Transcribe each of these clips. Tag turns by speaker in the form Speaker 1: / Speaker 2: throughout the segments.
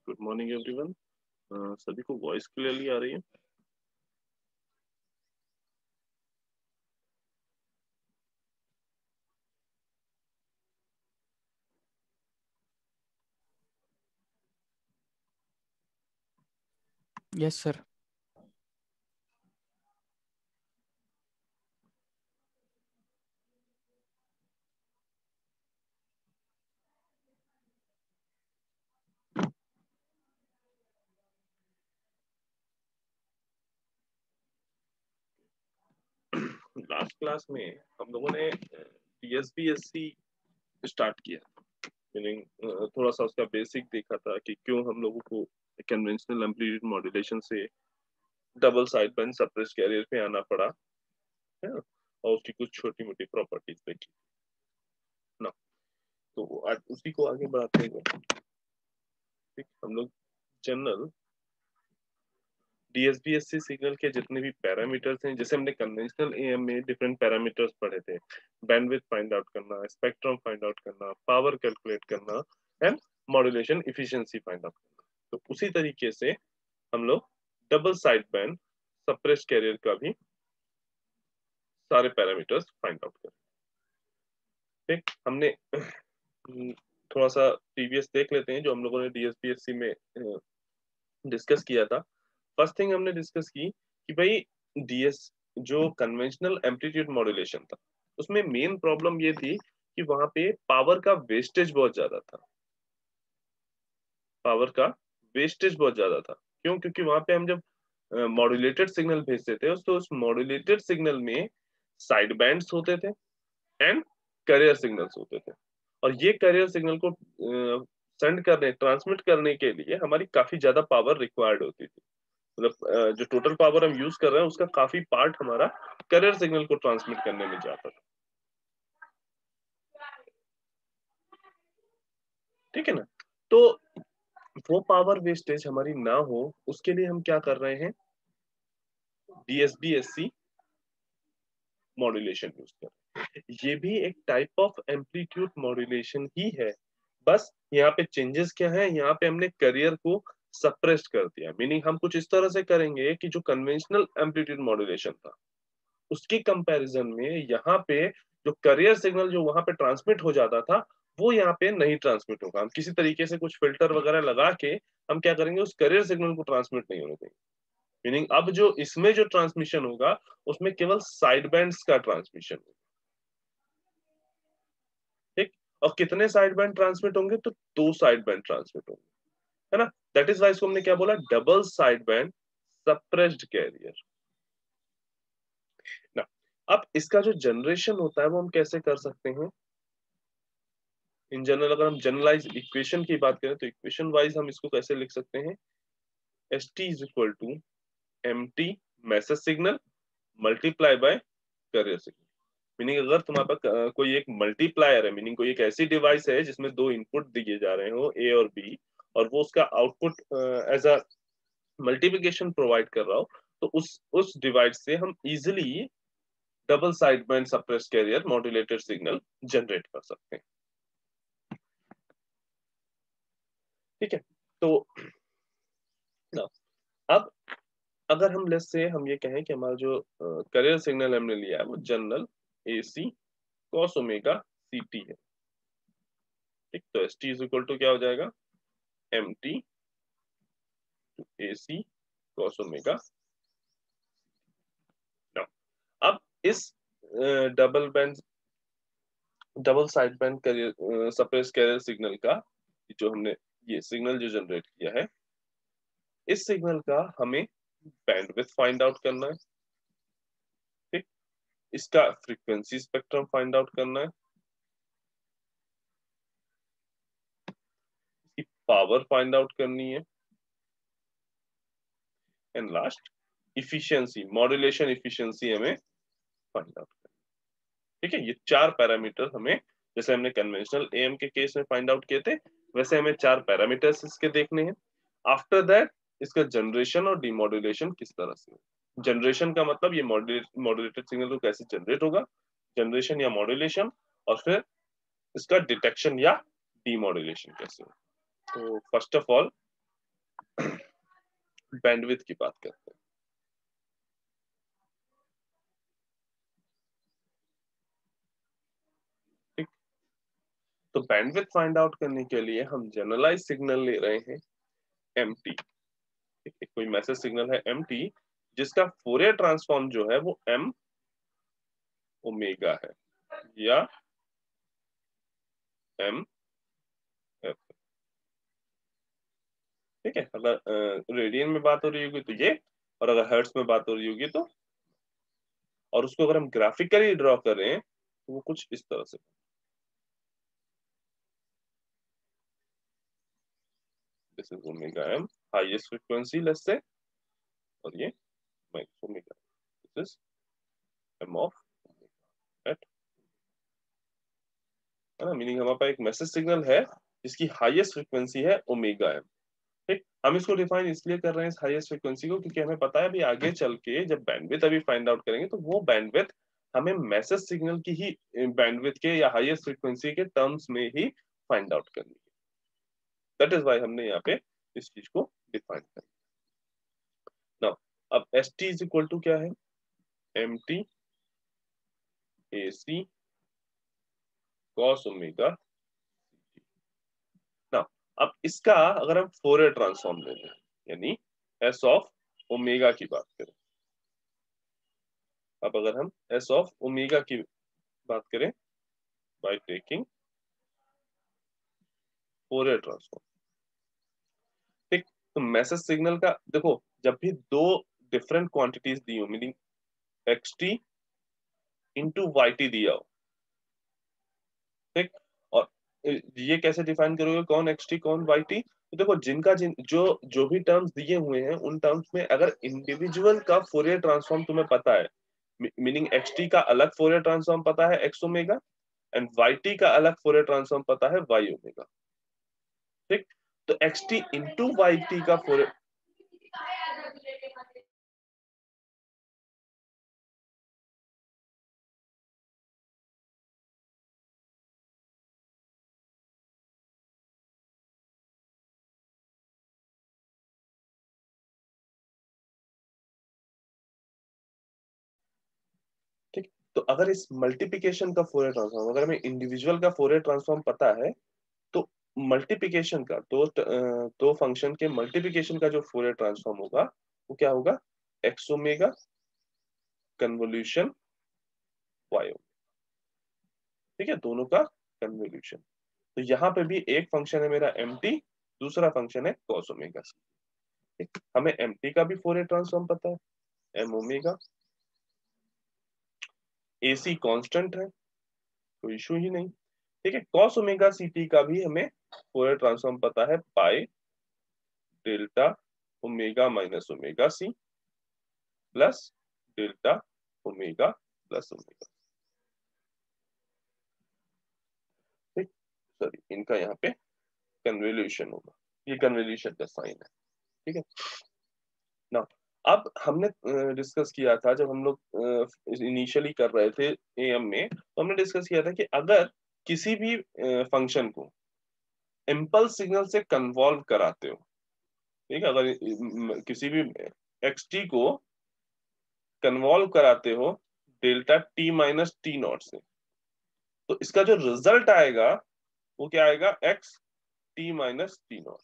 Speaker 1: Good morning everyone. सभी को voice clearly आ रही है?
Speaker 2: Yes sir.
Speaker 1: लास्ट क्लास में हम लोगों ने DSBSC स्टार्ट किया, मीनिंग थोड़ा सा उसका बेसिक देखा था कि क्यों हम लोगों को कन्वेंशनल एम्पलीट्यूड मॉड्यूलेशन से double side band suppressed career पे आना पड़ा है ना, और उसकी कुछ छोटी मोटी प्रॉपर्टीज देखी ना। तो आज उसी को आगे बढ़ाते हैं। ठीक, हम लोग जनरल DSBSC सिग्नल के जितने भी पैरामीटर्स हैं, जैसे हमने कन्वेंशनल AM में डिफरेंट पैरामीटर्स पढ़े थे, बैंडविड्थ फाइंड आउट करना, स्पेक्ट्रम फाइंड आउट करना, पावर कैलकुलेट करना and modulation efficiency find out करना। तो उसी तरीके से हम लोग double side band suppressed career का भी सारे पैरामीटर्स फाइंड आउट करें। ठीक, हमने थोड़ा सा प्रीवियस देख लेते हैं जो हम लोगों ने DSBSC में डिस्कस किया था। फर्स्ट थिंग हमने डिस्कस की कि भाई डीएस जो कन्वेंशनल एम्पलीट्यूड मॉड्यूलेशन था, उसमें मेन प्रॉब्लम ये थी कि वहां पे पावर का वेस्टेज बहुत ज्यादा था। पावर का वेस्टेज बहुत ज्यादा था। क्यों? क्योंकि वहां पे हम जब मॉड्यूलेटेड सिग्नल भेजते थे तो उस मॉड्यूलेटेड सिग्नल में साइड बैंड्स होते थे एंड कैरियर सिग्नल्स होते थे, और ये कैरियर सिग्नल को सेंड करने ट्रांसमिट करने के लिए हमारी काफी ज्यादा पावर रिक्वायर्ड होती थी। मतलब जो टोटल पावर हम यूज कर रहे हैं उसका काफी पार्ट हमारा कैरियर सिग्नल को ट्रांसमिट करने में जाता था। ठीक है ना? तो वो पावर वेस्टेज हमारी ना हो उसके लिए हम क्या कर रहे हैं, DSBSC मॉड्यूलेशन यूज कर रहे हैं। ये भी एक टाइप ऑफ एम्पलीट्यूड मॉड्यूलेशन ही है, बस यहाँ पे चेंजेस क्या है, यहाँ पे हमने कैरियर को सप्रेस्ड कर दिया। मीनिंग हम कुछ इस तरह से करेंगे कि जो कन्वेंशनल एम्पलीट्यूड मॉड्यूलेशन था उसके कंपैरिजन में यहाँ पे जो कैरियर सिग्नल जो वहां पे ट्रांसमिट हो जाता था वो यहाँ पे नहीं ट्रांसमिट होगा। हम किसी तरीके से कुछ फिल्टर वगैरह लगा के हम क्या करेंगे, उस कैरियर सिग्नल को ट्रांसमिट नहीं होने देंगे। मीनिंग अब जो इसमें जो ट्रांसमिशन होगा उसमें केवल साइड बैंड्स का ट्रांसमिशन होगा। ठीक, और कितने साइड बैंड ट्रांसमिट होंगे? तो दो साइड बैंड ट्रांसमिट होंगे, है ना। दैट इज वाई इसको हमने क्या बोला, double side band suppressed career ना। अब इसका जो जनरेशन होता है वो हम कैसे कर सकते हैं? इन जनरल अगर हम जनरलाइज इक्वेशन की बात करें तो इक्वेशन वाइज हम इसको कैसे लिख सकते हैं, ST is equal to MT message signal multiply by carrier signal. Meaning अगर तुम्हारे पास कोई एक मल्टीप्लायर है, मीनिंग कोई एक ऐसी डिवाइस है जिसमें दो इनपुट दिए जा रहे हो A और B, और वो उसका output as a multiplication provide कर रहा हो, तो उस डिवाइस से हम easily double side band suppress carrier modulated signal generate कर सकते हैं। ठीक है, तो अब अगर हम लेट्स से हम ये कहें कि हमारा जो कैरियर सिग्नल हमने लिया है वो general AC cos omega CT है। ठीक, तो ST इज इक्वल टू क्या हो जाएगा, MT AC cos ओमेगा। अब इस double band double side band carrier suppress carrier signal का जो हमने ये सिग्नल जो जनरेट किया है, इस सिग्नल का हमें बैंडविड्थ फाइंड आउट करना है। ठीक, इसका फ्रीक्वेंसी स्पेक्ट्रम फाइंड आउट करना है, इसकी पावर फाइंड आउट करनी है, and last efficiency modulation efficiency हमें फाइंड आउट करनी है। ठीक है, ये चार पैरामीटर हमें, जैसे हमने कन्वेंशनल AM के केस में फाइंड आउट किए थे, वैसे हमें चार पैरामीटर्स इसके देखने हैं। आफ्टर दैट इसका जनरेशन और डिमॉड्यूलेशन किस तरह से, जनरेशन का मतलब ये मॉड्यूलेटेड सिग्नल को कैसे जनरेट होगा, जनरेशन या मॉड्यूलेशन, और फिर इसका डिटेक्शन या डीमॉड्यूलेशन कैसे होगा। तो फर्स्ट ऑफ ऑल बैंडविड्थ की बात करते हैं। ठीक, तो बैंडविड्थ फाइंड आउट करने के लिए हम जनरलाइज सिग्नल ले रहे हैं एमटी। कोई मैसेज सिग्नल है एमटी जिसका फोरियर ट्रांसफॉर्म जो है वो एम ओमेगा है या एम एफ। ठीक है, अगर रेडियन में बात हो रही होगी तो ये, और अगर हर्ट्ज में बात हो रही होगी तो, और उसको अगर हम ग्राफिकली ड्रॉ करें तो वो कुछ इस तरह से, this is omega M highest frequency let's say, और ये minus omega, this is M of at, है ना। मीनिंग हमारे पास एक मैसेज सिग्नल है जिसकी हाईएस्ट फ्रीक्वेंसी है ओमेगा एम। ठीक, हम इसको डिफाइन इसलिए कर रहे हैं इस हाईएस्ट फ्रीक्वेंसी को क्योंकि हमें पता है अभी आगे चल के जब बैंडविड्थ अभी फाइंड आउट करेंगे तो वो बैंडविड्थ हमें मैसेज सिग्नल की ही बैंडविड्थ के या हाईएस्ट फ्रीक्वेंसी के टर्म्स में ही फाइंड आउट करनी है। दैट इज व्हाई हमने यहाँ पे इस चीज को डिफाइन किया। नाउ अब S T is equal to क्या है, M T A C cos omega. Now अब इसका अगर हम फोरियर ट्रांसफॉर्म लेते हैं यानी एस ऑफ ओमेगा की बात करें, अब अगर हम एस ऑफ ओमेगा की बात करें बाय टेकिंग फोरियर ट्रांसफॉर्म। ठीक, तो मैसेज सिग्नल का देखो, जब भी दो डिफरेंट क्वांटिटीज दी हो meaning X T into Y T दिया हो, ठीक, और ये कैसे डिफाइन करोगे कौन एक्स टी कौन वाई टी, तो देखो जो जो भी टर्म्स दिए हुए हैं उन टर्म्स में अगर इंडिविजुअल का फोरियर ट्रांसफॉर्म तुम्हें पता है, मीनिंग एक्स टी का अलग फोरियर ट्रांसफॉर्म पता है X omega, and Y T का अलग फोरियर ट्रांसफॉर्म पता है वाई ओमेगा। ठीक, तो X T into Y T का फोरियर, ठीक, तो अगर इस मल्टीप्लिकेशन का फोरियर ट्रांसफॉर्म, अगर हमें इंडिविजुअल का फोरियर ट्रांसफॉर्म पता है तो मल्टीप्लिकेशन का दो फंक्शन के मल्टीप्लिकेशन का जो फोरियर ट्रांसफॉर्म होगा वो क्या होगा, एक्स ओमेगा कन्वोल्यूशन वाई। ठीक है, दोनों का कन्वोल्यूशन। तो यहाँ पे भी एक फंक्शन है मेरा एम टी, दूसरा फंक्शन है कॉस ओमेगा सी। ठीक, हमें एम टी का भी फोरियर ट्रांसफॉर्म पता है एम ओमेगा, ए सी कॉन्स्टेंट है कोई इशू ही नहीं। ठीक है, कॉस ओमेगा सी टी का भी हमें फोरियर ट्रांसफॉर्म पता है pi delta omega minus omega C plus delta omega plus omega. ठीक, सॉरी इनका यहाँ पे कन्वोल्यूशन होगा, ये कन्वोल्यूशन का साइन है। ठीक है ना। अब हमने डिस्कस किया था जब हम लोग इनिशियली कर रहे थे एएम में, तो हमने डिस्कस किया था कि अगर किसी भी फंक्शन को इम्पल्स सिग्नल से कन्वॉल्व कराते हो, ठीक है, अगर किसी भी एक्स टी को कन्वॉल्व कराते हो delta T minus T not से, तो इसका जो रिजल्ट आएगा वो क्या आएगा, x T minus T not.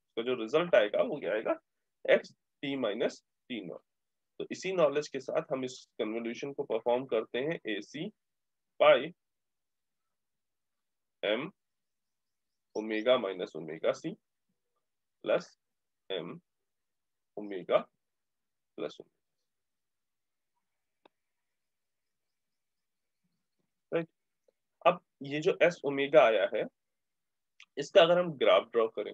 Speaker 1: इसका जो रिजल्ट आएगा वो क्या आएगा, x T minus T not. तो इसी नॉलेज के साथ हम इस कन्वोल्यूशन को परफॉर्म करते हैं A C pi M omega minus omega C plus M omega plus omega. Right, अब ये जो एस ओमेगा आया है इसका अगर हम ग्राफ ड्रॉ करें,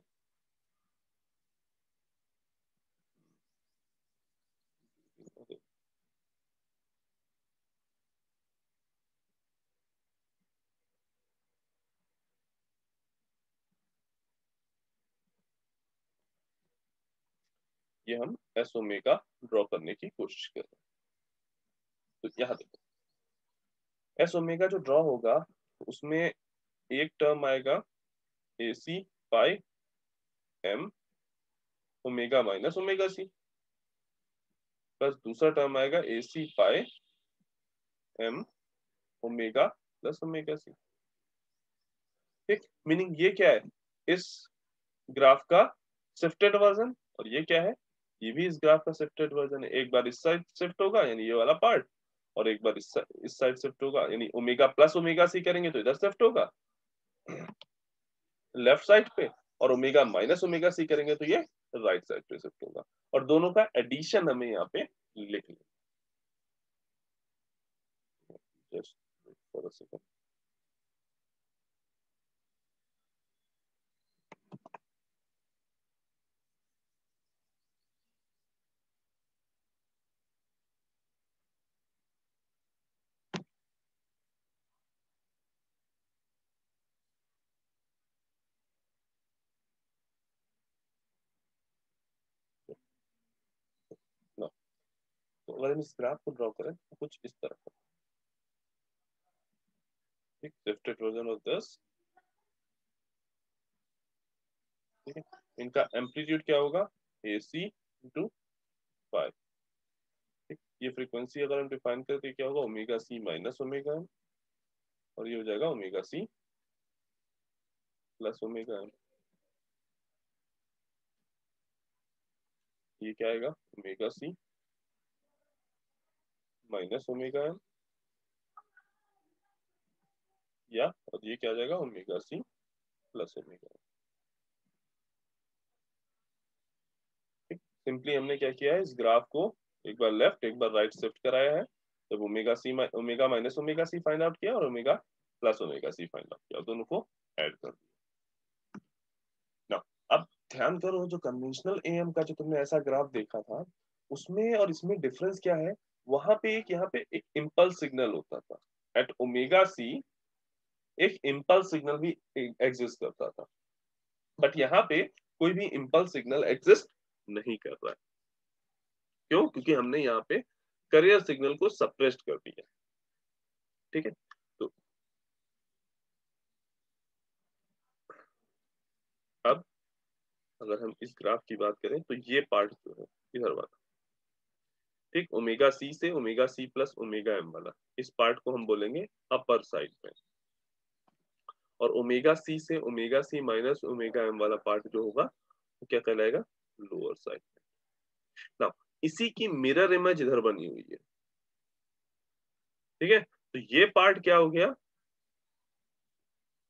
Speaker 1: ये हम एस ओमेगा ड्रॉ करने की कोशिश कर रहे हैं। तो यहाँ देखो एस ओमेगा जो ड्रॉ होगा उसमें एक टर्म आएगा A C pi M omega minus omega C, plus दूसरा टर्म आएगा A C pi M omega plus omega C. ठीक, मीनिंग ये क्या है, इस ग्राफ का शिफ्टेड वर्जन, और ये क्या है, ये भी इस ग्राफ का शिफ्टेड वर्जन है। एक बार इस साइड शिफ्ट होगा यानी ये वाला पार्ट, और एक बार इस साइड शिफ्ट होगा यानी ओमेगा प्लस ओमेगा सी करेंगे तो इधर शिफ्ट होगा लेफ्ट साइड पे, और ओमेगा माइनस ओमेगा सी करेंगे तो ये राइट साइड पे शिफ्ट होगा, और दोनों का एडिशन हमें यहाँ पे लिख लें। जस्ट फॉर अ सेकंड, ना, तो अगर हम इस ग्राफ को ड्रॉ करें तो कुछ इस तरह का, ठीक, शिफ्टेड वर्जन ऑफ दिस, ठीक है। इनका एम्पलीट्यूड क्या होगा, ए सी इंटू पाई, ठीक। ये फ्रीक्वेंसी अगर हम डिफाइन करें तो क्या होगा, omega C minus omega M, और ये हो जाएगा omega C plus omega M. ये क्या आएगा, omega C minus omega M, या और ये क्या आ जाएगा, omega C plus omega M. ठीक, सिंपली हमने क्या किया है, इस ग्राफ को एक बार लेफ्ट एक बार राइट शिफ्ट कराया है, जब omega minus omega C find out किया और omega plus omega C find out किया, दोनों को ऐड कर दिया ना। अब ध्यान करो, जो कन्वेंशनल एएम का जो तुमने ऐसा ग्राफ देखा था, उसमें और इसमें डिफरेंस क्या है, वहां पे एक यहाँ पे एक इम्पल्स सिग्नल होता था एट ओमेगा सी, एक इम्पल्स सिग्नल भी एग्जिस्ट करता था, बट यहाँ पे कोई भी इम्पल्स सिग्नल एग्जिस्ट नहीं कर रहा है। क्यों, क्योंकि हमने यहाँ पे करियर सिग्नल को सप्रेस्ड कर दिया, ठीक है। तो अब अगर हम इस ग्राफ की बात करें तो ये पार्ट जो है इधर वाला, ठीक, ओमेगा सी से omega C plus omega M वाला, इस पार्ट को हम बोलेंगे अपर साइड में, और ओमेगा सी से omega C minus omega M वाला पार्ट जो होगा वो क्या कहलाएगा, लोअर साइड में ना। इसी की मिरर इमेज इधर बनी हुई है, ठीक है। तो ये पार्ट क्या हो गया,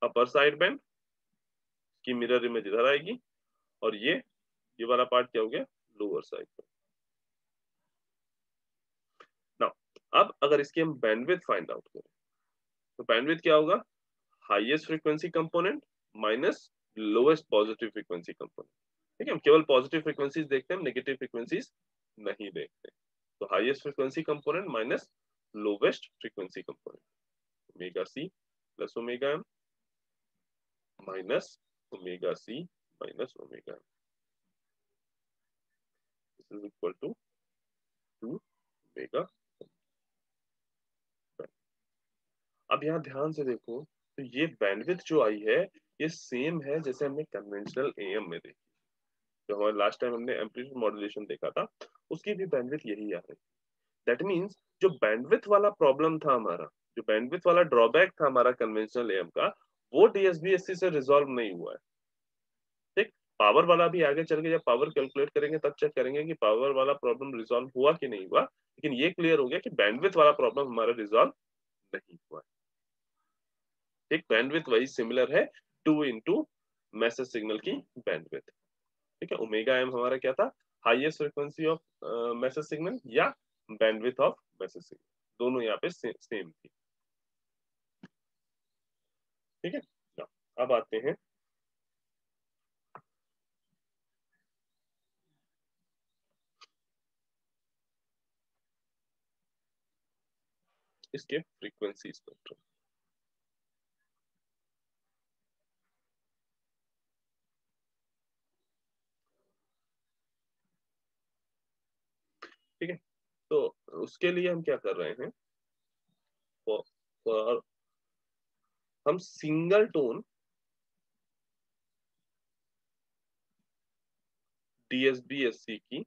Speaker 1: अपर साइड बैंड की मिरर इमेज इधर आएगी, और ये वाला पार्ट क्या हो गया, लोअर साइड में ना। अब अगर इसकी हम बैंडविड्थ फाइंड आउट करें तो बैंडविड्थ क्या होगा, highest frequency component minus lowest positive frequency component, ठीक है। हम केवल पॉजिटिव फ्रीक्वेंसीज देखते हैं, नेगेटिव फ्रीक्वेंसीज नहीं देखते। तो highest frequency component minus lowest frequency component, omega C plus omega M minus omega C minus omega M, this is equal to 2 omega. अब यहाँ ध्यान से देखो, तो ये बैंडविड्थ जो आई है ये सेम है जैसे हमने कन्वेंशनल एएम में देखी, जो हमारे लास्ट टाइम हमने एम्पलीट्यूड मॉड्यूलेशन देखा था, उसकी भी बैंडविड्थ यही आ रही। दैट मीन्स जो बैंडविड्थ वाला प्रॉब्लम था हमारा, जो बैंडविड्थ वाला ड्रॉबैक था हमारा कन्वेंशनल एएम का, वो डीएसबीएससी से रिजॉल्व नहीं हुआ है, ठीक। पावर वाला भी आगे चल के जब पावर कैलकुलेट करेंगे तब चेक करेंगे कि पावर वाला प्रॉब्लम रिजॉल्व हुआ कि नहीं हुआ, लेकिन ये क्लियर हो गया कि बैंडविड्थ वाला प्रॉब्लम हमारा रिजॉल्व नहीं हुआ। एक बैंडविड्थ वही सिमिलर है 2 इंटू मैसेज सिग्नल की बैंडविड्थ, ठीक है। ओमेगा एम हमारा क्या था, highest frequency of message signal या बैंडविड्थ ऑफ मैसेज सिग्नल, दोनों यहाँ पे सेम थी, ठीक है। अब आते हैं इसके फ्रीक्वेंसी स्पेक्ट्रम, ठीक है। तो उसके लिए हम क्या कर रहे हैं, फॉर हम सिंगल टोन DSB-SC की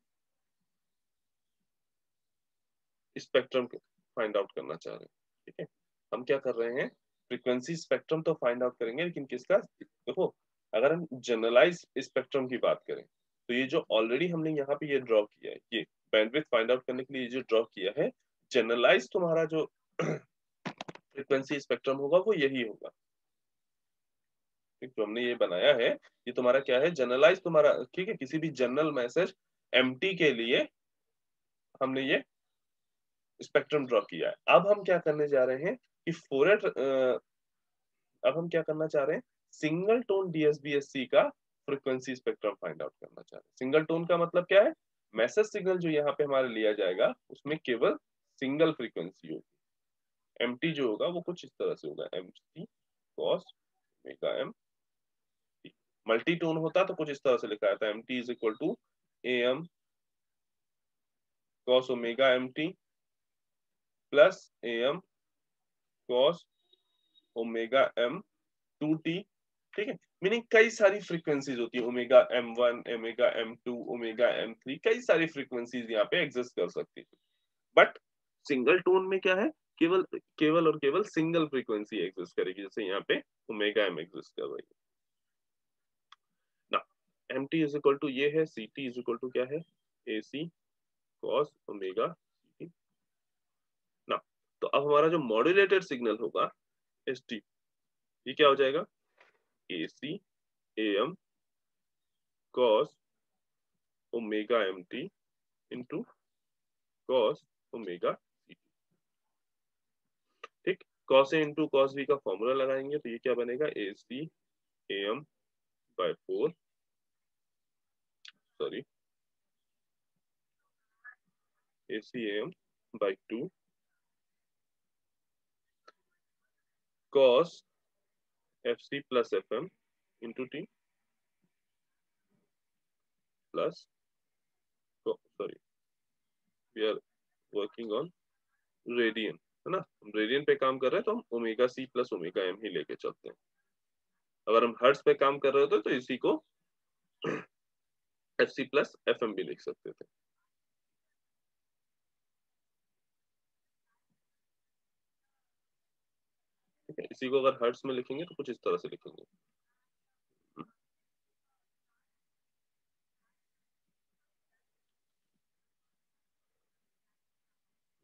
Speaker 1: स्पेक्ट्रम फाइंड आउट करना चाह रहे हैं। ठीक है, हम क्या कर रहे हैं, फ्रीक्वेंसी स्पेक्ट्रम तो फाइंड आउट करेंगे, लेकिन किसका, देखो अगर हम जनरलाइज स्पेक्ट्रम की बात करें तो ये जो ऑलरेडी हमने यहाँ पे ये ड्रॉ किया है, ये बैंडविड्थ फाइंड आउट करने के लिए जो ड्रॉ किया है, जनरलाइज तुम्हारा जो फ्रीक्वेंसी स्पेक्ट्रम होगा वो यही होगा। जो हमने ये बनाया है ये तुम्हारा क्या है, जनरलाइज तुम्हारा, ठीक है, किसी भी जनरल मैसेज एमटी के लिए हमने ये स्पेक्ट्रम ड्रॉ किया है। अब हम क्या करने जा रहे हैं कि अब हम क्या करना चाह रहे हैं, सिंगल टोन डीएसबीएससी का फ्रीक्वेंसी स्पेक्ट्रम फाइंड आउट करना चाह रहे हैं। सिंगल टोन का मतलब क्या है, मैसेज सिग्नल जो यहाँ पे हमारे लिया जाएगा उसमें केवल सिंगल फ्रीक्वेंसी होगी। एमटी जो होगा वो कुछ इस तरह से होगा, M T cos omega M. Multi tone होता तो कुछ इस तरह से लिखा जाता है, M T is equal to M cos omega M T plus M cos omega M 2t। ठीक है, मीनिंग कई सारी फ्रीक्वेंसीज होती है, omega m1, omega m2, omega m3, कई सारी फ्रीक्वेंसीज यहाँ पे एग्जिस्ट कर सकती है। बट सिंगल टोन में क्या है, केवल केवल और केवल सिंगल फ्रीक्वेंसी एग्जिस्ट करेगी, जैसे यहाँ पे ओमेगा m एग्जिस्ट कर रही है ना। mt इज इक्वल टू ये है, ct इज इक्वल टू क्या है, ac cos ओमेगा ct ना। तो अब हमारा जो मॉड्यूलेटेड सिग्नल होगा st, ये क्या हो जाएगा, ac am cos omega mt into cos omega ct। ठीक, cos a into cos b का फॉर्मूला लगाएंगे तो ये क्या बनेगा, ac am by 4, sorry ac am by 2 cos fc plus fm into t plus, sorry we are working on radian, है ना, हम रेडियन पे काम कर रहे हैं तो हम omega C plus omega M ही लेके चलते हैं। अगर हम हर्ट्ज पे काम कर रहे होते तो इसी को F C plus F M भी लिख सकते थे। ठीक है, इसी को अगर हर्ट्ज में लिखेंगे तो कुछ इस तरह से लिखेंगे,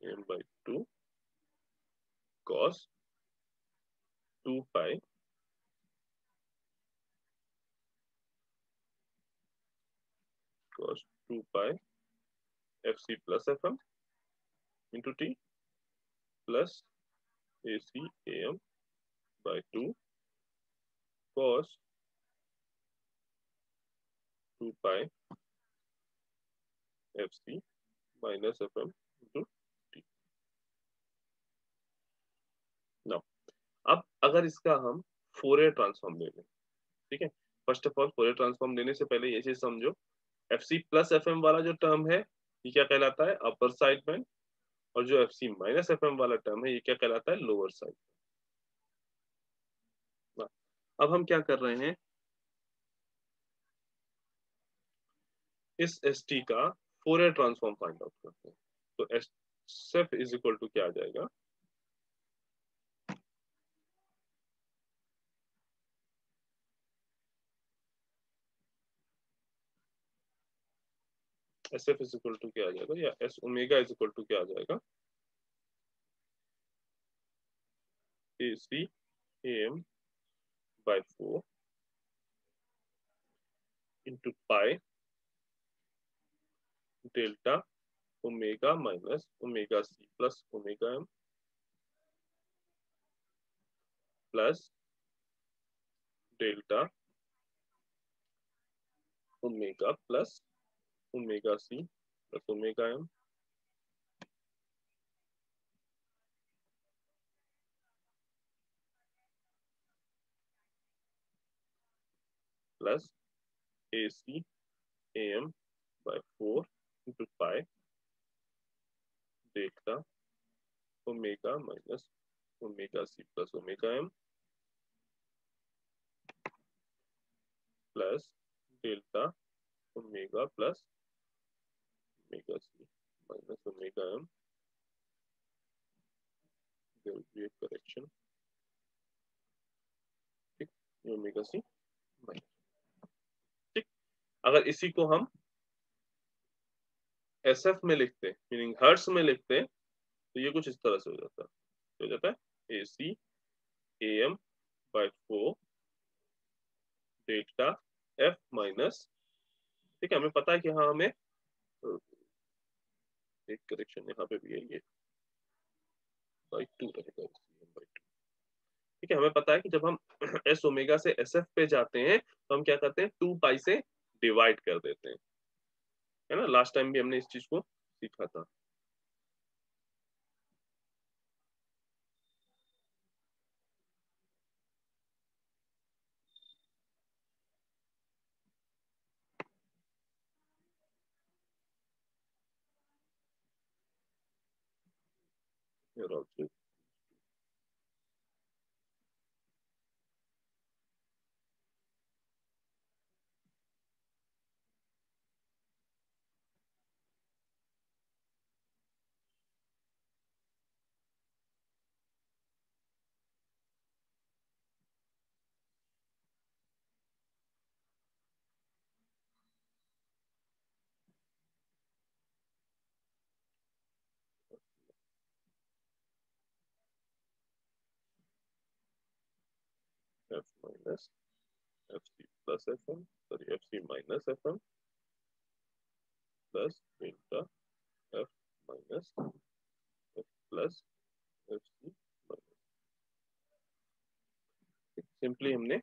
Speaker 1: M by 2 cos 2 pi cos 2 pi F C plus F M into T plus A C A M by 2 cos 2 pi F C minus F M into T ना। अब अगर इसका हम फोरियर ट्रांसफॉर्म ले लें, ठीक है, first of all Fourier transform लेने से पहले ये चीज समझो, F C plus F M वाला जो टर्म है ये क्या कहलाता है, अपर साइड बैंड, और जो F C minus F M वाला टर्म है ये क्या कहलाता है, लोअर साइड। अब हम क्या कर रहे हैं, इस एस टी का फोरियर ट्रांसफॉर्म फाइंड आउट करते हैं। तो S F is equal to क्या आ जाएगा, S F is equal to क्या आ जाएगा, या S omega is equal to क्या आ जाएगा, A C A M by 4 into pi delta omega minus omega C plus omega M plus delta omega plus omega C plus omega M plus A C A M by 4 into pi delta omega minus omega C plus omega M plus delta omega plus omega C minus omega M, there will be a correction, ठीक, omega C minus, ठीक। अगर इसी को हम SF में लिखते, meaning hertz में लिखते, तो ये कुछ इस तरह से हो जाता है, हो जाता है AC AM by 4 delta F minus, ठीक है, हमें पता है कि हाँ हमें एक करेक्शन यहाँ पे भी है, ये बाई 2 रहेगा, बाई 2, ठीक है। हमें पता है कि जब हम एस ओमेगा से एस एफ पे जाते हैं तो हम क्या करते हैं, 2 पाई से डिवाइड कर देते हैं, है ना, लास्ट टाइम भी हमने इस चीज को सीखा था। Here also F minus FC plus FM, sorry, FC minus FM plus delta F minus F plus FC minus, simply हमने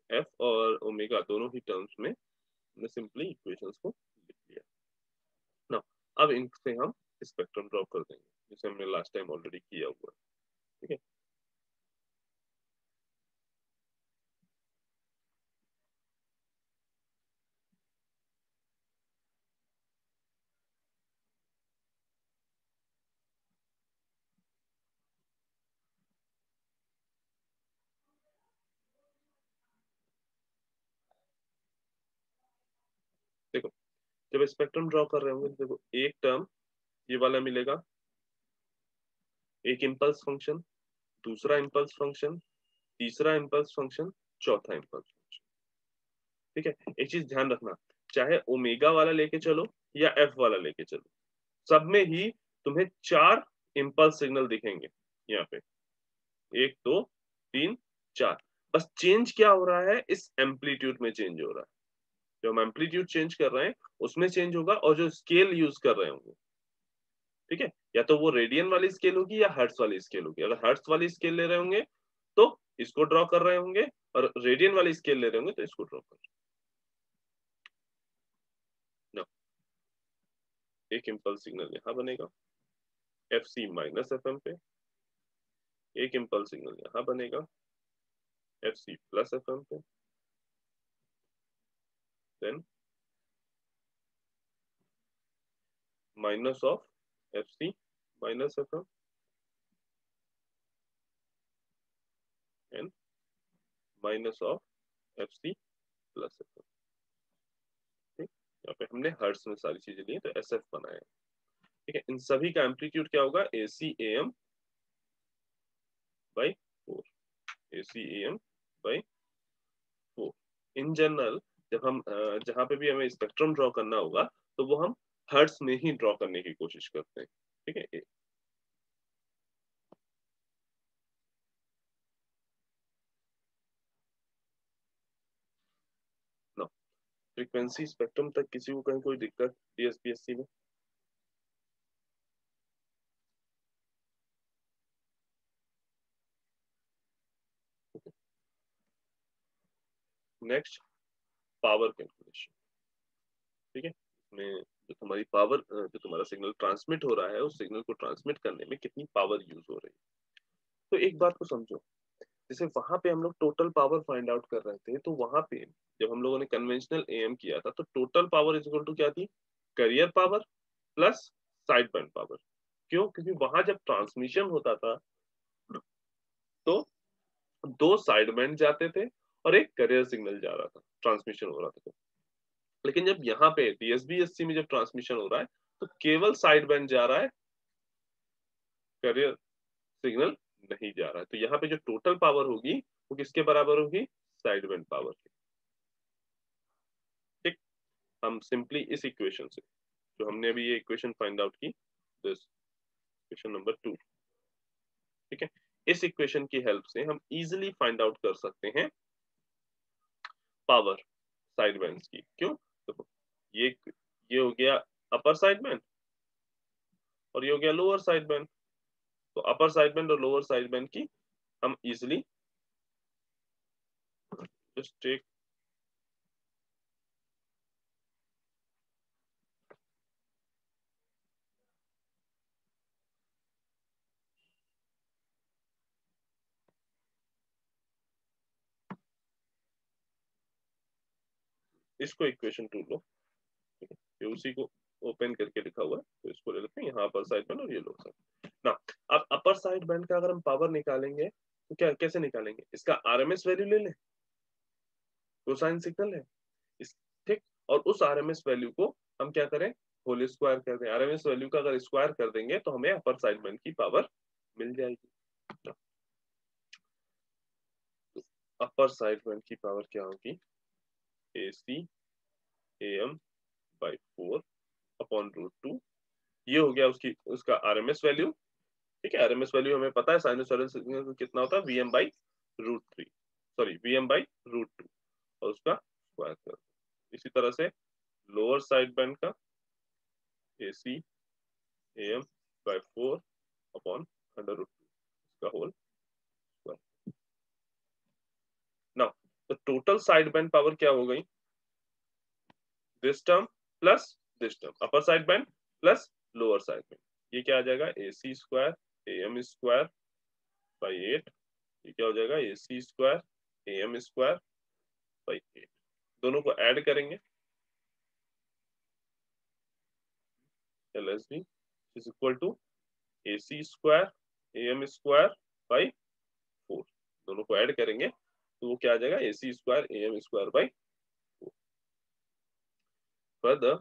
Speaker 1: F और ओमेगा दोनों ही टर्म्स में हमने सिंपली इक्वेशंस को लिख लिया ना। अब इनसे हम स्पेक्ट्रम ड्रॉ कर देंगे, जिसे हमने लास्ट टाइम ऑलरेडी किया हुआ है, ठीक है। देखो, जब स्पेक्ट्रम ड्रॉ कर रहे होंगे तो देखो, एक टर्म ये वाला मिलेगा, एक इम्पल्स फंक्शन, दूसरा इम्पल्स फंक्शन, तीसरा इम्पल्स फंक्शन, चौथा इम्पल्स फंक्शन, ठीक है। एक चीज ध्यान रखना, चाहे ओमेगा वाला लेके चलो या एफ वाला लेके चलो, सब में ही तुम्हें 4 इम्पल्स सिग्नल दिखेंगे यहाँ पे, 1 2 3 4। बस चेंज क्या हो रहा है, इस एम्पलीट्यूड में चेंज हो रहा है, जो हम एम्पलीट्यूड चेंज कर रहे हैं उसमें चेंज होगा, और जो स्केल यूज कर रहे होंगे, ठीक है, या तो वो रेडियन वाली स्केल होगी या हर्ट्स वाली स्केल होगी। अगर हर्ट्स वाली स्केल ले रहे होंगे तो इसको ड्रॉ कर रहे होंगे, और रेडियन वाली स्केल ले रहे होंगे तो इसको ड्रॉ कर रहे होंगे। एक इम्पल्स सिग्नल यहाँ बनेगा F C minus F M पे, एक इम्पल्स सिग्नल यहाँ बनेगा F C plus F M पे, then minus of F C minus F M and minus of F C plus F M, ठीक। यहाँ पे हमने हर्ट्स में सारी चीजें ली तो एस एफ बनाया, ठीक है। इन सभी का एम्पलीट्यूड क्या होगा, A C A M by 4, A C A M by 4। In general जब हम जहां पे भी हमें स्पेक्ट्रम ड्रॉ करना होगा तो वो हम हर्ट्स में ही ड्रॉ करने की कोशिश करते हैं, ठीक है। नो, फ्रीक्वेंसी स्पेक्ट्रम तक किसी को कहीं कोई दिक्कत डीएसपीएससी में? नेक्स्ट, पावर कैलकुलेशन, ठीक है। इसमें जो तुम्हारी पावर, जो तुम्हारा सिग्नल ट्रांसमिट हो रहा है, उस सिग्नल को ट्रांसमिट करने में कितनी पावर यूज हो रही है। तो एक बात को समझो, जैसे वहां पे हम लोग टोटल पावर फाइंड आउट कर रहे थे, तो वहां पे जब हम लोगों ने कन्वेंशनल एएम किया था तो total power is equal to क्या थी, carrier power plus side band power. क्यों? क्योंकि वहां जब ट्रांसमिशन होता था तो 2 साइड बैंड जाते थे और एक कैरियर सिग्नल जा रहा था, ट्रांसमिशन हो रहा था। लेकिन जब यहाँ पे DSB-SC में जब ट्रांसमिशन हो रहा है तो केवल साइड बैंड जा रहा है, कैरियर सिग्नल नहीं जा रहा है। तो यहाँ पे जो टोटल पावर होगी वो किसके बराबर होगी? साइड बैंड पावर के। ठीक, हम सिंपली इस इक्वेशन से, जो हमने अभी ये इक्वेशन फाइंड आउट की, दिस इक्वेशन नंबर 2, ठीक है, इस इक्वेशन की हेल्प से हम इजीली फाइंड आउट कर सकते हैं पावर साइड बैंड्स की। क्यों? देखो, ये हो गया अपर साइड बैंड और ये हो गया लोअर साइड बैंड। तो अपर साइड बैंड और लोअर साइड बैंड की हम इजीली जस्ट टेक इसको इक्वेशन 2 लो, ठीक है, ये उसी को ओपन करके लिखा हुआ है, तो इसको ले लेते हैं, यहाँ अपर साइड बैंड और ये लोअर साइड ना। अब अपर साइड बैंड का अगर हम पावर निकालेंगे तो क्या कैसे निकालेंगे? इसका आरएमएस वैल्यू ले लें, कोसाइन सिग्नल है इस, ठीक, और उस आरएमएस वैल्यू को हम क्या करें? होल स्क्वायर कर दें। आरएमएस वैल्यू का अगर स्क्वायर कर देंगे तो हमें अपर साइड बैंड की पावर मिल जाएगी। अपर साइड बैंड की पावर क्या होगी? AC AM by 4 upon √2। ये हो गया उसका आरएमएस वैल्यू। ठीक है, आरएमएस वैल्यू हमें पता है साइनसॉइडल सिग्नल कितना होता है, VM/√3, सॉरी VM/√2, और उसका स्क्वायर कर। इसी तरह से लोअर साइड बैंड का AC AM/4 अपॉन √2 का whole square. Now the total side band power क्या हो गई? This term plus this term, upper side band plus lower side band, ये क्या आ जाएगा? AC² AM² by 8। ये क्या हो जाएगा? AC² AM² by 8। दोनों को ऐड करेंगे, LSB is equal to AC² AM² by 4। दोनों को ऐड करेंगे तो वो क्या आ जाएगा? AC² AM² by 4। फर्दर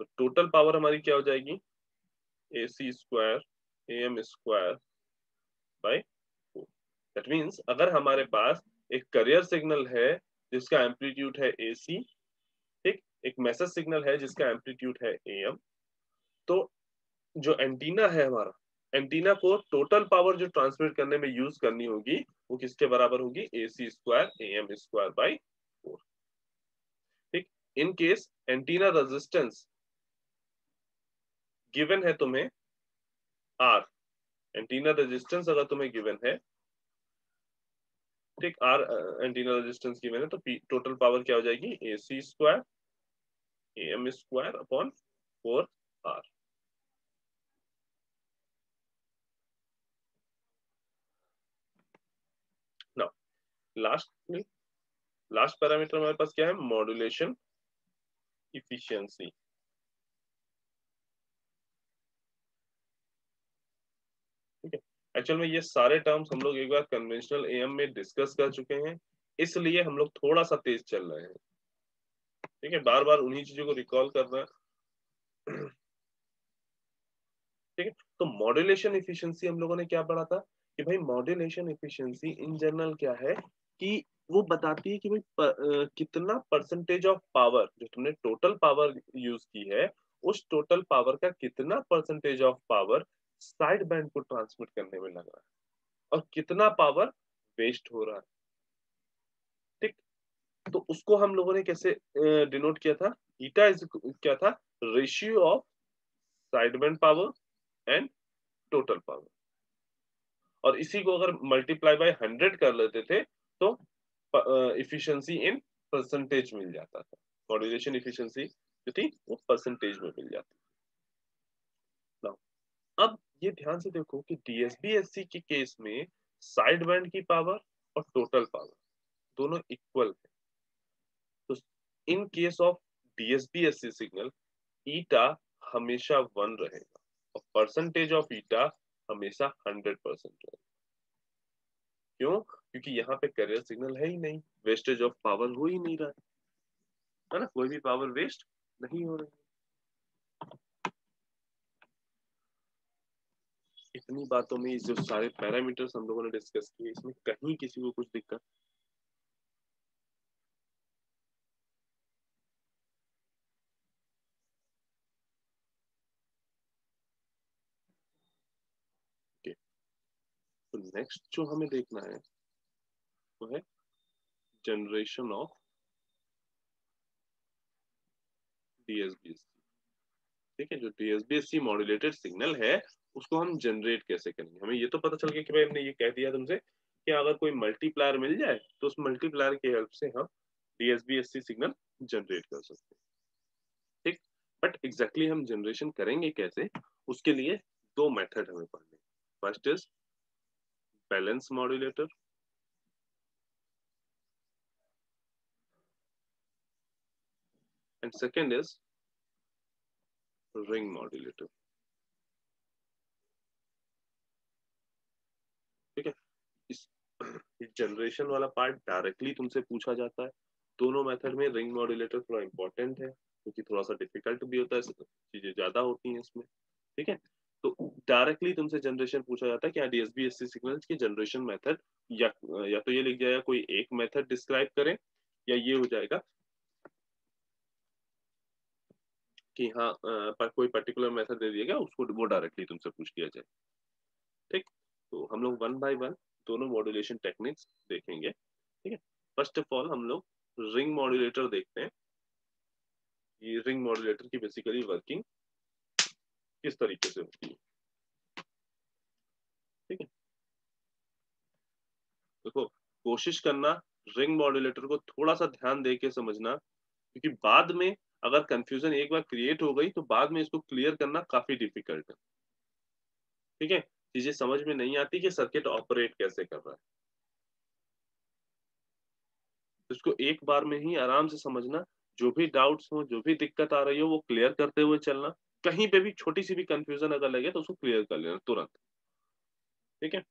Speaker 1: तो टोटल पावर हमारी क्या हो जाएगी? AC² AM² by 4। That means अगर हमारे पास एक करियर सिग्नल है जिसका एम्पलीट्यूड है AC, ठीक, एक मैसेज सिग्नल है जिसका एम्पलीट्यूड है AM, तो जो एंटीना है हमारा, एंटीना को टोटल पावर जो ट्रांसमिट करने में यूज करनी होगी वो किसके बराबर होगी? AC² AM² by 4। ठीक, in case antenna resistance given है तुम्हें R, एंटीना रेजिस्टेंस अगर तुम्हें गिवन है, ठीक, R एंटीना रेजिस्टेंस गिवन है, तो टोटल पावर क्या हो जाएगी? AC² AM² upon 4R। Now last parameter हमारे पास क्या है? Modulation efficiency. ठीक है, एक्चुअल में ये सारे टर्म्स हम लोग एक बार कन्वेंशनल AM में डिस्कस कर चुके हैं, इसलिए हम लोग थोड़ा सा तेज चल रहे हैं। ठीक है, बार बार उन्हीं चीजों को रिकॉल करना है। ठीक है, तो मॉड्यूलेशन इफिशियंसी हम लोगों ने क्या पढ़ा था कि भाई मॉड्यूलेशन इफिशियंसी इन जनरल क्या है कि वो बताती है कि भाई कितना परसेंटेज ऑफ पावर जो तुमने टोटल पावर यूज की है, उस टोटल पावर का कितना percentage of power side band को ट्रांसमिट करने में लग रहा है और कितना पावर वेस्ट हो रहा है। ठीक, तो उसको हम लोगों ने कैसे डिनोट किया था? ईटा इज क्या था? Ratio of side band power and total power, और इसी को अगर मल्टीप्लाई बाय 100 कर लेते थे तो इफिशियंसी इन परसेंटेज मिल जाता था। मॉड्यूलेशन इफिशियंसी जो थी वो परसेंटेज में मिल जाती थी। Now, अब ये ध्यान से देखो कि DSB-SC के केस में साइड बैंड की पावर और टोटल पावर दोनों इक्वल है। तो in case of DSB-SC signal eta हमेशा 1 रहेगा और परसेंटेज ऑफ ईटा हमेशा 100% रहेगा। क्यों? क्योंकि यहाँ पे कैरियर सिग्नल है ही नहीं, वेस्टेज ऑफ पावर हो ही नहीं रहा है। है ना, कोई भी पावर वेस्ट नहीं हो रही। इतनी बातों में जो सारे पैरामीटर्स हम लोगों ने डिस्कस किए, इसमें कहीं किसी को कुछ दिक्कत? ओके, तो नेक्स्ट जो हमें देखना है वो है जनरेशन ऑफ डीएसबीएससी। ठीक है, जो डीएसबीएससी मॉड्यूलेटेड सिग्नल है उसको हम जनरेट कैसे करेंगे। हमें ये तो पता चल गया कि भाई हमने ये कह दिया तुमसे कि अगर कोई मल्टीप्लायर मिल जाए तो उस मल्टीप्लायर की हेल्प से हम डीएसबीएससी सिग्नल जनरेट कर सकते हैं। ठीक, बट एग्जैक्टली हम जनरेशन करेंगे कैसे, उसके लिए दो मेथड हमें पढ़ने। First is balance modulator and second is ring modulator. ठीक है, इस जनरेशन वाला पार्ट डायरेक्टली तुमसे पूछा जाता है। दोनों मेथड में रिंग मॉड्यूलेटर थोड़ा इंपॉर्टेंट है क्योंकि थोड़ा सा डिफिकल्ट भी होता है, चीजें ज्यादा होती हैं इसमें। ठीक है, तो डायरेक्टली तुमसे जनरेशन पूछा जाता है कि डीएसबीएससी सिग्नल्स की जनरेशन मेथड, या तो ये लिख जाएगा कोई एक मेथड डिस्क्राइब करें, या ये हो जाएगा कि हाँ पर कोई पर्टिकुलर मेथड दे दिया गया, उसको वो डायरेक्टली तुमसे पूछ लिया जाए। ठीक, तो हम लोग वन बाय वन दोनों मॉड्यूलेशन टेक्निक्स देखेंगे। ठीक है, फर्स्ट ऑफ ऑल हम लोग रिंग मॉड्यूलेटर देखते हैं। ये रिंग मॉड्यूलेटर की बेसिकली वर्किंग किस तरीके से होती है। ठीक है, देखो, कोशिश करना रिंग मॉड्यूलेटर को थोड़ा सा ध्यान दे के समझना, क्योंकि बाद में अगर कंफ्यूजन एक बार क्रिएट हो गई तो बाद में इसको क्लियर करना काफी डिफिकल्ट है। ठीक है, चीजें समझ में नहीं आती कि सर्किट ऑपरेट कैसे कर रहा है। तो इसको एक बार में ही आराम से समझना, जो भी डाउट्स हो, जो भी दिक्कत आ रही हो, वो क्लियर करते हुए चलना। कहीं पे भी छोटी सी भी कंफ्यूजन अगर लगे तो उसको क्लियर कर लेना तुरंत। ठीक है,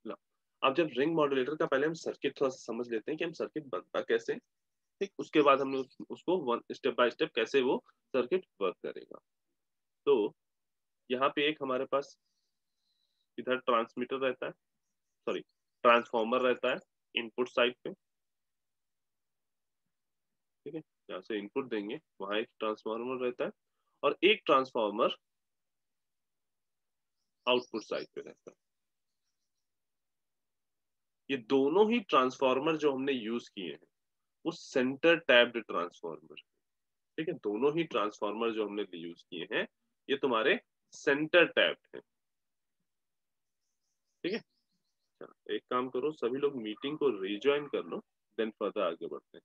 Speaker 1: ला, अब जब रिंग मॉड्यूलेटर का पहले हम सर्किट थोड़ा सा समझ लेते हैं कि हम सर्किट बनता कैसे। ठीक, उसके बाद हमने उसको वन स्टेप बाय स्टेप कैसे वो सर्किट वर्क करेगा। तो यहाँ पे एक हमारे पास इधर ट्रांसमीटर रहता है, सॉरी ट्रांसफॉर्मर रहता है इनपुट साइड पे। ठीक है, जहाँ से इनपुट देंगे वहां एक ट्रांसफॉर्मर रहता है, और एक ट्रांसफॉर्मर आउटपुट साइड पे रहता है। ये दोनों ही ट्रांसफॉर्मर जो हमने यूज किए हैं वो सेंटर टैब्ड ट्रांसफॉर्मर। ठीक है, दोनों ही ट्रांसफॉर्मर जो हमने यूज किए हैं ये तुम्हारे सेंटर टैब्ड है। ठीक है, चलो एक काम करो, सभी लोग मीटिंग को रिज्वाइन कर लो, देन फर्दर आगे बढ़ते हैं।